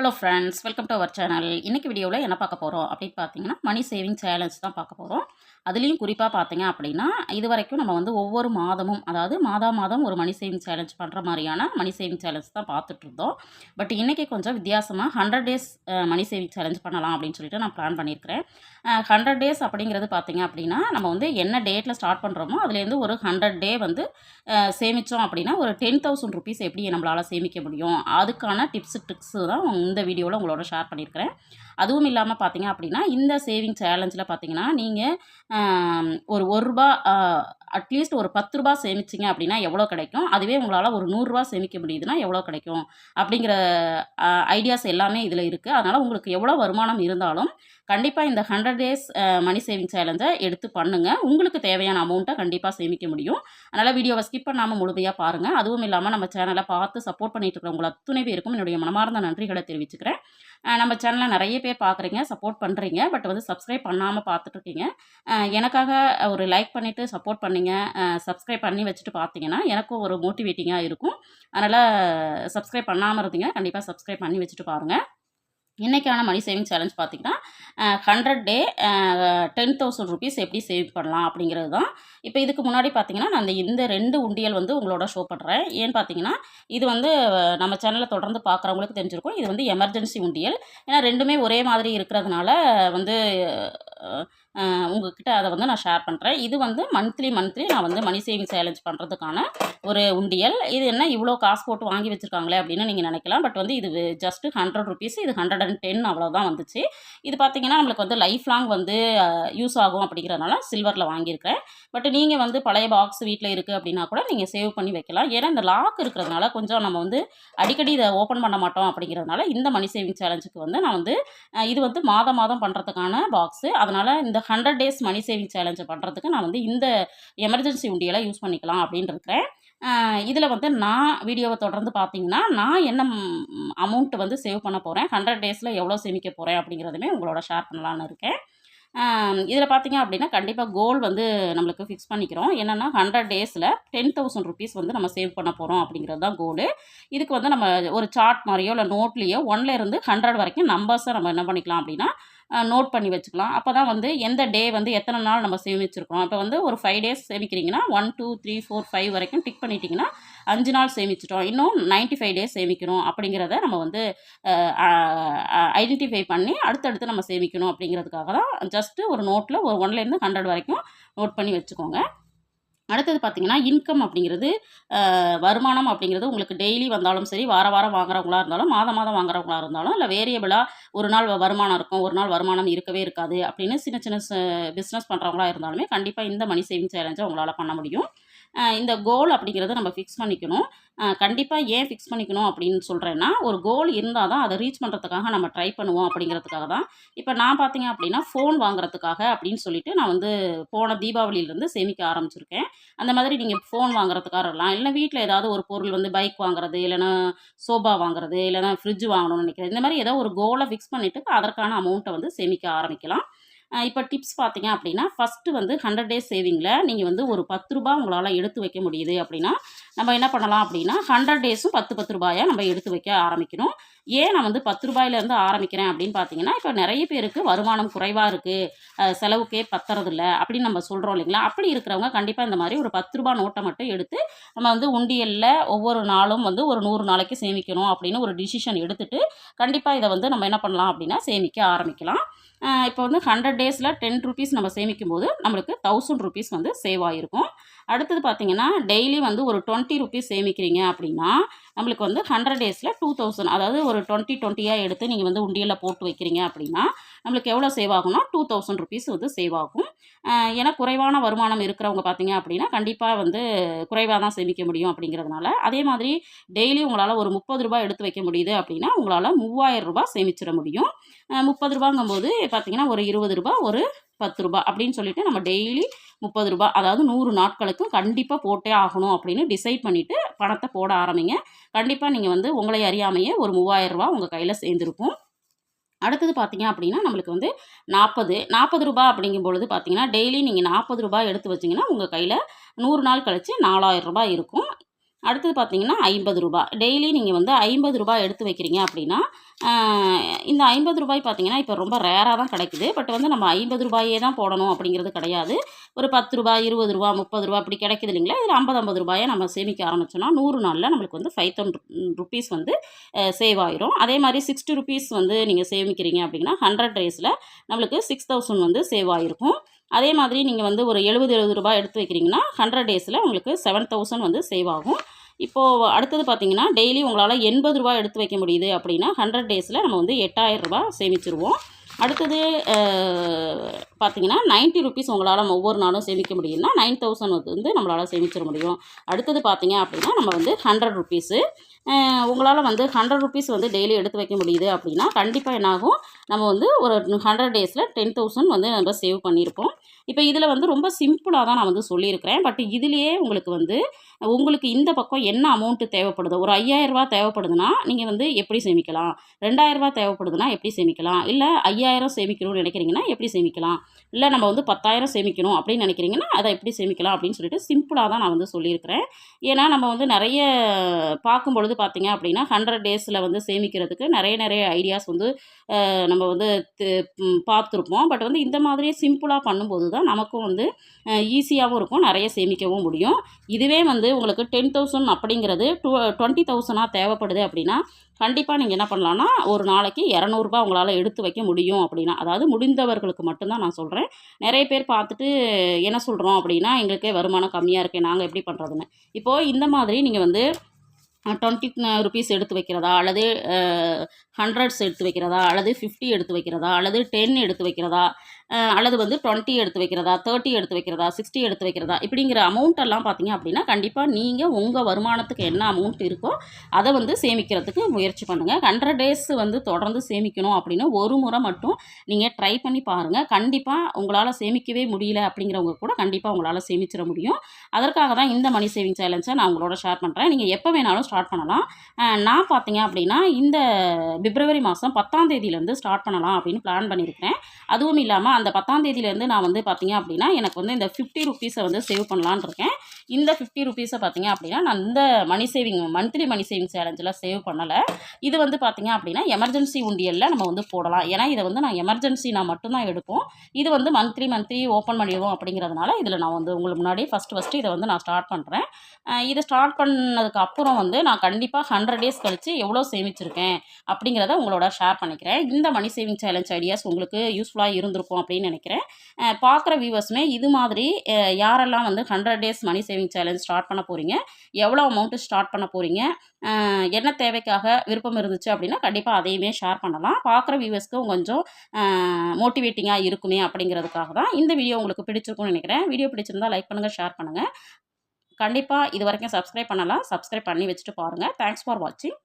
Hello friends, welcome to our channel. இன்றைக்கி வீடியோவில் என்ன பார்க்க போகிறோம் அப்படின்னு பார்த்தீங்கன்னா, மணி சேவிங் சேலஞ்ச் தான் பார்க்க போகிறோம். அதுலேயும் குறிப்பாக பார்த்தீங்க அப்படின்னா, இது வரைக்கும் நம்ம வந்து ஒவ்வொரு மாதமும், அதாவது மாதம் ஒரு மணி சேவிங் சேலஞ்ச் பண்ணுற மாதிரியான மணி சேவிங் சேலஞ்ச் தான் பார்த்துட்ருந்தோம். பட் இன்றைக்கி கொஞ்சம் வித்தியாசமாக 100 டேஸ் மணி சேவிங் சேலஞ்ச் பண்ணலாம் அப்படின்னு சொல்லிட்டு நான் பிளான் பண்ணியிருக்கிறேன். 100 டேஸ் அப்படிங்கிறது பார்த்தீங்க அப்படின்னா, நம்ம வந்து என்ன டேட்டில் ஸ்டார்ட் பண்ணுறோமோ அதுலேருந்து ஒரு 100 டே வந்து சேமித்தோம் அப்படின்னா ஒரு 10,000 ருபீஸ் எப்படி நம்மளால் சேமிக்க முடியும், அதுக்கான டிப்ஸு ட்ரிக்ஸு தான் இந்த வீடியோவில் உங்களோட ஷேர் பண்ணியிருக்கிறேன். அதுவும் இல்லாமல் பார்த்தீங்க அப்படின்னா, இந்த சேவிங் சேலஞ்சில் பார்த்தீங்கன்னா, நீங்கள் ஒரு ரூ. 1 அட்லீஸ்ட் ஒரு ரூ. 10 சேமிச்சிங்க அப்படின்னா எவ்வளோ கிடைக்கும், அதுவே உங்களால் ஒரு ரூ. 100 சேமிக்க முடியுதுன்னா எவ்வளோ கிடைக்கும் அப்படிங்கிற ஐடியாஸ் எல்லாமே இதில் இருக்குது. அதனால் உங்களுக்கு எவ்வளோ வருமானம் இருந்தாலும் கண்டிப்பாக இந்த 100 டேஸ் மணி சேவிங் சேலஞ்சை எடுத்து பண்ணுங்கள். உங்களுக்கு தேவையான அமௌண்ட்டை கண்டிப்பாக சேமிக்க முடியும். அதனால் வீடியோவை ஸ்கிப் பண்ணாமல் முழுமையாக பாருங்கள். அதுவும் இல்லாமல் நம்ம சேனலை பார்த்து சப்போர்ட் பண்ணிட்டு இருக்கிறவங்க அத்துணை பேருக்கும் என்னுடைய மனமார்ந்த நன்றிகளை தெரிவிச்சுக்கிறேன். நம்ம சேனலை நிறைய பேர் பார்க்குறீங்க, சப்போர்ட் பண்ணுறீங்க, பட் வந்து சப்ஸ்கிரைப் பண்ணாமல் பார்த்துட்ருக்கீங்க. எனக்காக ஒரு லைக் பண்ணிவிட்டு சப்போர்ட் பண்ணிங்க, சப்ஸ்கிரைப் பண்ணி வச்சுட்டு பார்த்தீங்கன்னா எனக்கும் ஒரு மோட்டிவேட்டிங்காக இருக்கும். அதனால் சப்ஸ்கிரைப் பண்ணாமல் இருந்தீங்க, கண்டிப்பாக சப்ஸ்கிரைப் பண்ணி வச்சுட்டு பாருங்கள். இன்றைக்கான மணி சேவிங் சேலஞ்ச் பார்த்திங்கன்னா, 100 டே 10,000 ருபீஸ் எப்படி சேவ் பண்ணலாம் அப்படிங்கிறது தான். இப்போ இதுக்கு முன்னாடி பார்த்திங்கன்னா, நான் இந்த 2 உண்டியல் வந்து உங்களோட ஷோ பண்ணுறேன். ஏன்னு பார்த்தீங்கன்னா, இது வந்து நம்ம சேனலில் தொடர்ந்து பார்க்குறவங்களுக்கு தெரிஞ்சிருக்கும். இது வந்து எமர்ஜென்சி உண்டியல். ஏன்னா 2மே ஒரே மாதிரி இருக்கிறதுனால வந்து உங்ககிட்ட அதை வந்து நான் ஷேர் பண்ணுறேன். இது வந்து மந்த்லி நான் வந்து மணி சேவிங் சேலஞ்ச் பண்ணுறதுக்கான ஒரு உண்டியல். இது என்ன இவ்வளோ காசு போட்டு வாங்கி வச்சுருக்காங்களே அப்படின்னு நீங்கள் நினைக்கலாம். பட் வந்து இது ஜஸ்ட்டு 100 ருபீஸ், இது 110 அவ்வளோதான் வந்துச்சு. இது பார்த்திங்கன்னா நம்மளுக்கு வந்து லைஃப் லாங் வந்து யூஸ் ஆகும் அப்படிங்கிறதுனால சில்வரில் வாங்கியிருக்கிறேன். பட் நீங்கள் வந்து பழைய பாக்ஸ் வீட்டில் இருக்குது அப்படின்னா கூட நீங்கள் சேவ் பண்ணி வைக்கலாம். ஏன்னா இந்த லாக் இருக்கிறதுனால கொஞ்சம் நம்ம வந்து அடிக்கடி இதை ஓப்பன் பண்ண மாட்டோம் அப்படிங்கிறதுனால இந்த மணி சேவிங் சேலஞ்சுக்கு வந்து நான் வந்து இது வந்து மாதம் பண்ணுறதுக்கான பாக்ஸு. அதனால் இந்த 100 டேஸ் மணி சேவிங் சேலஞ்சை பண்ணுறதுக்கு நான் வந்து இந்த எமர்ஜென்சி உண்டியலை யூஸ் பண்ணிக்கலாம் அப்படின்னு இருக்கிறேன். இதில் வந்து நான் வீடியோவை தொடர்ந்து பார்த்தீங்கன்னா, நான் என்ன அமௌண்ட் வந்து சேவ் பண்ண போகிறேன், 100 டேஸில் எவ்வளோ சேமிக்க போகிறேன் அப்படிங்கிறதுமே உங்களோட ஷேர் பண்ணலான்னு இருக்கேன். இதில் பார்த்தீங்க அப்படின்னா கண்டிப்பாக கோல் வந்து நம்மளுக்கு ஃபிக்ஸ் பண்ணிக்கிறோம். என்னென்னா 100 டேஸில் 10,000 ருபீஸ் வந்து நம்ம சேவ் பண்ண போகிறோம் அப்படிங்கிறது தான் கோலு. இதுக்கு வந்து நம்ம ஒரு சார்ட் மாதிரியோ இல்லை நோட்லேயோ 1லேருந்து 100 வரைக்கும் நம்பர்ஸை நம்ம என்ன பண்ணிக்கலாம் அப்படின்னா நோட் பண்ணி வச்சுக்கலாம். அப்போ தான் வந்து எந்த டே வந்து எத்தனை நாள் நம்ம சேமிச்சிருக்கோம். இப்போ வந்து ஒரு 5 டேஸ் சேமிக்கிறீங்கன்னா 1, 2, 3, 4, 5 வரைக்கும் டிக் பண்ணிட்டீங்கன்னா 5 நாள் சேமிச்சிட்டோம். இன்னும் 95 டேஸ் சேமிக்கணும் அப்படிங்கிறத நம்ம வந்து ஐடென்டிஃபை பண்ணி அடுத்தடுத்து நம்ம சேமிக்கணும் அப்படிங்கிறதுக்காக தான் ஜஸ்ட்டு ஒரு நோட்டில் ஒரு 1லேருந்து 100 வரைக்கும் நோட் பண்ணி வச்சுக்கோங்க. அடுத்தது பார்த்திங்கன்னா, இன்கம் அப்படிங்கிறது வருமானம் அப்படிங்கிறது உங்களுக்கு டெய்லி வந்தாலும் சரி, வாரம் வாங்குறவங்களா இருந்தாலும், மாதம் வாங்குறவங்களா இருந்தாலும், இல்லை வேரியபிளாக ஒரு நாள் வருமானம் இருக்கும், ஒரு நாள் வருமானம் இருக்கவே இருக்காது அப்படின்னு சின்ன பிஸ்னஸ் பண்ணுறவங்களா இருந்தாலுமே கண்டிப்பாக இந்த மணி சேவிங் சேலஞ்சை உங்களால் பண்ண முடியும். இந்த கோல் அப்படிங்கிறத நம்ம ஃபிக்ஸ் பண்ணிக்கணும். கண்டிப்பாக ஏன் ஃபிக்ஸ் பண்ணிக்கணும் அப்படின்னு சொல்கிறேன்னா, ஒரு கோல் இருந்தால் தான் அதை ரீச் பண்ணுறதுக்காக நம்ம ட்ரை பண்ணுவோம் அப்படிங்கிறதுக்காக தான். இப்போ நான் பார்த்தீங்க அப்படின்னா ஃபோன் வாங்குறதுக்காக அப்படின்னு சொல்லிட்டு நான் வந்து போன தீபாவளியிலேருந்து சேமிக்க ஆரம்பிச்சிருக்கேன். அந்த மாதிரி நீங்கள் ஃபோன் வாங்குறதுக்காக இருக்கலாம், இல்லை வீட்டில் ஏதாவது ஒரு பொருள் வந்து பைக் வாங்குறது, இல்லைனா சோபா வாங்குறது, இல்லைனா ஃப்ரிட்ஜ் வாங்கணும்னு நினைக்கிறது, இந்த மாதிரி ஏதோ ஒரு கோலை ஃபிக்ஸ் பண்ணிவிட்டு அதற்கான அமௌண்ட்டை வந்து சேமிக்க ஆரம்பிக்கலாம். இப்போ டிப்ஸ் பார்த்தீங்க அப்படின்னா, ஃபஸ்ட்டு வந்து 100 டேஸ் சேவிங்கில் நீங்கள் வந்து ஒரு ரூ. 10 உங்களால் எடுத்து வைக்க முடியுது அப்படின்னா, நம்ம என்ன பண்ணலாம் அப்படின்னா 100 டேஸும் 10 ரூபாயாக நம்ம எடுத்து வைக்க ஆரம்பிக்கணும். ஏன் நான் வந்து ரூ. 10 ஆரம்பிக்கிறேன் அப்படின்னு பார்த்தீங்கன்னா, இப்போ நிறைய பேருக்கு வருமானம் குறைவாக இருக்குது, செலவுக்கே பத்துறதில்ல அப்படின்னு நம்ம சொல்கிறோம் இல்லைங்களா. அப்படி இருக்கிறவங்க கண்டிப்பாக இந்த மாதிரி ஒரு ரூ. 10 நோட்டை மட்டும் எடுத்து நம்ம வந்து உண்டியலில் ஒவ்வொரு நாளும் வந்து ஒரு 100 நாளைக்கு சேமிக்கணும் அப்படின்னு ஒரு டிசிஷன் எடுத்துகிட்டு கண்டிப்பாக இதை வந்து நம்ம என்ன பண்ணலாம் அப்படின்னா சேமிக்க ஆரம்பிக்கலாம். இப்போ வந்து 100 டேஸில் 10 ருபீஸ் நம்ம சேமிக்கும் போது நம்மளுக்கு 1000 ருபீஸ் வந்து சேவ் ஆகிருக்கும். அடுத்தது பார்த்திங்கன்னா, டெய்லி வந்து ஒரு 20 ருபீஸ் சேமிக்கிறீங்க அப்படின்னா நம்மளுக்கு வந்து 100 டேஸில் 2000, அதாவது ஒரு 20 எடுத்து நீங்கள் வந்து உண்டியலில் போட்டு வைக்கிறீங்க அப்படின்னா நம்மளுக்கு எவ்வளோ சேவ் ஆகும்னா 2000 ருபீஸ் வந்து சேவ் ஆகும். ஏன்னா குறைவான வருமானம் இருக்கிறவங்க பார்த்தீங்க அப்படின்னா கண்டிப்பாக வந்து குறைவாக தான் சேமிக்க முடியும் அப்படிங்கிறதுனால. அதே மாதிரி டெய்லி உங்களால் ஒரு ரூ. 30 எடுத்து வைக்க முடியுது அப்படின்னா உங்களால் ரூ. 3000 சேமிச்சிட முடியும். ரூ. 30 பார்த்தீங்கன்னா ஒரு ரூ. 20, ஒரு ரூ. 10 அப்படின்னு சொல்லிட்டு நம்ம டெய்லி ரூ. 30, அதாவது 100 நாட்களுக்கும் கண்டிப்பாக போட்டே ஆகணும் அப்படின்னு டிசைட் பண்ணிவிட்டு பணத்தை போட ஆரம்பிங்க. கண்டிப்பாக நீங்கள் வந்து உங்களை அறியாமையே ஒரு ரூ. 3000 உங்கள் கையில் சேர்ந்துருக்கும். அடுத்தது பார்த்தீங்க அப்படின்னா நம்மளுக்கு வந்து ரூ. 40 அப்படிங்கும் பொழுது பார்த்தீங்கன்னா டெய்லி நீங்கள் ரூ. 40 எடுத்து வச்சிங்கன்னா உங்கள் கையில் 100 நாள் கழிச்சு ரூ. 4000 இருக்கும். அடுத்தது பார்த்தீங்கன்னா ரூ. 50. டெய்லி நீங்கள் வந்து ரூ. 50 எடுத்து வைக்கிறீங்க அப்படின்னா, இந்த ரூ. 50 பார்த்தீங்கன்னா இப்போ ரொம்ப ரேராக தான் கிடைக்குது. பட் வந்து நம்ம ரூ. 50 தான் போடணும் அப்படிங்கிறது கிடையாது. ஒரு ரூ. 10, ரூ. 20, ரூ. 30 அப்படி கிடைக்குது இல்லைங்களா? இதில் ரூ. 50 நம்ம சேமிக்க ஆரம்பிச்சோம்னா 100 நாளில் நம்மளுக்கு வந்து ₹5000 வந்து சேவ் ஆயிரும். அதே மாதிரி ₹60 வந்து நீங்கள் சேமிக்கிறீங்க அப்படின்னா 100 டேஸில் நம்மளுக்கு 6000 வந்து சேவ் ஆகிருக்கும். அதே மாதிரி நீங்கள் வந்து ஒரு ரூ. 70 எடுத்து வைக்கிறீங்கன்னா 100 டேஸில் உங்களுக்கு 7000 வந்து சேவ் ஆகும். இப்போது அடுத்தது பார்த்தீங்கன்னா டெய்லி உங்களால் ரூ. 80 எடுத்து வைக்க முடியுது அப்படின்னா 100 டேஸில் நம்ம வந்து ரூ. 8000 சேமிச்சிருவோம். அடுத்தது பார்த்தீங்கன்னா ₹90 உங்களால் ஒவ்வொரு நாளும் சேமிக்க முடியும்னா 9000 வந்து நம்மளால் சேமிச்சிட முடியும். அடுத்தது பார்த்தீங்க அப்படின்னா நம்ம வந்து ₹100 உங்களால் வந்து ₹100 வந்து டெய்லி எடுத்து வைக்க முடியுது அப்படின்னா கண்டிப்பாக என்னாகும், நம்ம வந்து ஒரு 100 டேஸில் 10,000 வந்து நம்ம சேவ் பண்ணியிருப்போம். இப்போ இதில் வந்து ரொம்ப சிம்பிளாக தான் நான் வந்து சொல்லியிருக்கிறேன். பட் இதுலேயே உங்களுக்கு வந்து உங்களுக்கு இந்த பக்கம் என்ன அமௌண்ட்டு தேவைப்படுதோ, ஒரு ₹5000 தேவைப்படுதுன்னா நீங்கள் வந்து எப்படி சேமிக்கலாம்? ₹2000 தேவைப்படுதுன்னா எப்படி சேமிக்கலாம்? இல்லை 5000 சேமிக்கணும்னு நினைக்கிறீங்கன்னா எப்படி சேமிக்கலாம்? இல்லை நம்ம வந்து 10,000 சேமிக்கணும் அப்படின்னு நினைக்கிறீங்கன்னா அதை எப்படி சேமிக்கலாம் அப்படின்னு சொல்லிட்டு சிம்பிளாக தான் நான் வந்து சொல்லியிருக்கிறேன். ஏன்னா நம்ம வந்து நிறைய பார்க்கும்பொழுது பார்த்தீங்க அப்படின்னா 100 டேஸில் வந்து சேமிக்கிறதுக்கு நிறைய ஐடியாஸ் வந்து நம்ம வந்து பார்த்துருப்போம். பட் வந்து இந்த மாதிரி சிம்பிளாக பண்ணும்போது தான் நமக்கும் வந்து ஈஸியாகவும் இருக்கும், நிறைய சேமிக்கவும் முடியும். இதுவே வந்து உங்களுக்கு 10,000 அப்படிங்கிறது 20,000 தேவைப்படுது அப்படின்னா கண்டிப்பாக நீங்கள் என்ன பண்ணலான்னா ஒரு நாளைக்கு ₹200 உங்களால் எடுத்து வைக்க முடியும் அப்படின்னா, அதாவது முடிந்தவர்களுக்கு மட்டும்தான் நான் சொல்கிறேன். நிறைய பேர் பார்த்துட்டு என்ன சொல்கிறோம் அப்படின்னா எங்களுக்கே வருமானம் கம்மியாக இருக்கே நாங்கள் எப்படி பண்ணுறதுன்னு. இப்போது இந்த மாதிரி நீங்கள் வந்து ₹20 எடுத்து வைக்கிறதா, அல்லது ஹண்ட்ரட்ஸ் எடுத்து வைக்கிறதா, அல்லது 50 எடுத்து வைக்கிறதா, அல்லது 10 எடுத்து வைக்கிறதா, அல்லது வந்து 20 எடுத்து வைக்கிறதா, 30 எடுத்து வைக்கிறதா, 60 எடுத்து வைக்கிறதா, இப்படிங்கிற அமௌண்ட் எல்லாம் பார்த்தீங்க அப்படின்னா கண்டிப்பாக நீங்கள் உங்கள் வருமானத்துக்கு என்ன அமௌண்ட் இருக்கோ அதை வந்து சேமிக்கிறதுக்கு முயற்சி பண்ணுங்கள். 100 டேஸ் வந்து தொடர்ந்து சேமிக்கணும் அப்படின்னு ஒரு முறை மட்டும் நீங்கள் ட்ரை பண்ணி பாருங்கள். கண்டிப்பாக உங்களால் சேமிக்கவே முடியல அப்படிங்கிறவங்க கூட கண்டிப்பாக உங்களால் சேமிச்சிட முடியும். அதற்காக தான் இந்த மணி சேவிங் சேலஞ்சை நான் உங்களோட ஷேர் பண்ணுறேன். நீங்கள் எப்போ வேணாலும் ஸ்டார்ட் பண்ணலாம். நான் பார்த்தீங்க அப்படின்னா இந்த பிப்ரவரி மாதம் 10ஆம் தேதியிலேருந்து ஸ்டார்ட் பண்ணலாம் அப்படின்னு பிளான் பண்ணியிருக்கிறேன். அதுவும் இல்லாமல் அந்த 10ஆம் தேதியிலேருந்து நான் வந்து பார்த்தீங்க அப்படின்னா எனக்கு வந்து இந்த ₹50 வந்து சேவ் பண்ணலான்னு இருக்கேன். இந்த ₹50 பார்த்தீங்க அப்படின்னா நான் இந்த மந்த்லி மணி சேவிங் சேலஞ்சில் சேவ் பண்ணலை. இது வந்து பார்த்தீங்க அப்படின்னா எமர்ஜென்சி உண்டியலில் நம்ம வந்து போடலாம். ஏன்னா இதை வந்து நான் எமர்ஜென்சினா மட்டும்தான் எடுப்போம். இது வந்து மந்த்லி ஓப்பன் பண்ணிடுவோம் அப்படிங்கிறதுனால இதில் நான் வந்து உங்களுக்கு முன்னாடி ஃபஸ்ட்டு இதை வந்து நான் ஸ்டார்ட் பண்ணுறேன். இதை ஸ்டார்ட் பண்ணதுக்கு அப்புறம் வந்து நான் கண்டிப்பாக 100 டேஸ் கழித்து எவ்வளோ சேமிச்சிருக்கேன் அப்படிங்கிறத உங்களோட ஷேர் பண்ணிக்கிறேன். இந்த மணி சேவிங் சேலஞ்ச் ஐடியாஸ் உங்களுக்கு யூஸ்ஃபுல்லாக இருந்திருக்கும் அப்படின்னு நினைக்கிறேன். பார்க்குற வியூவர்ஸுமே இது மாதிரி யாரெல்லாம் வந்து 100 days money saving challenge start பண்ண போகிறீங்க, எவ்வளோ அமௌண்ட்டு ஸ்டார்ட் பண்ண போகிறீங்க, என்ன தேவைக்காக விருப்பம் இருந்துச்சு அப்படின்னா கண்டிப்பாக அதையுமே ஷேர் பண்ணலாம். பார்க்குற வியூவர்ஸ்க்கு கொஞ்சம் மோட்டிவேட்டிங்காக இருக்குமே அப்படிங்கிறதுக்காக தான் இந்த வீடியோ உங்களுக்கு பிடிச்சிருக்கும்னு நினைக்கிறேன். வீடியோ பிடிச்சிருந்தால் லைக் பண்ணுங்கள், ஷேர் பண்ணுங்கள். கண்டிப்பாக இது வரைக்கும் சப்ஸ்கிரைப் பண்ணலாம், சப்ஸ்கிரைப் பண்ணி வச்சுட்டு பாருங்கள். தேங்க்ஸ் ஃபார் வாட்சிங்.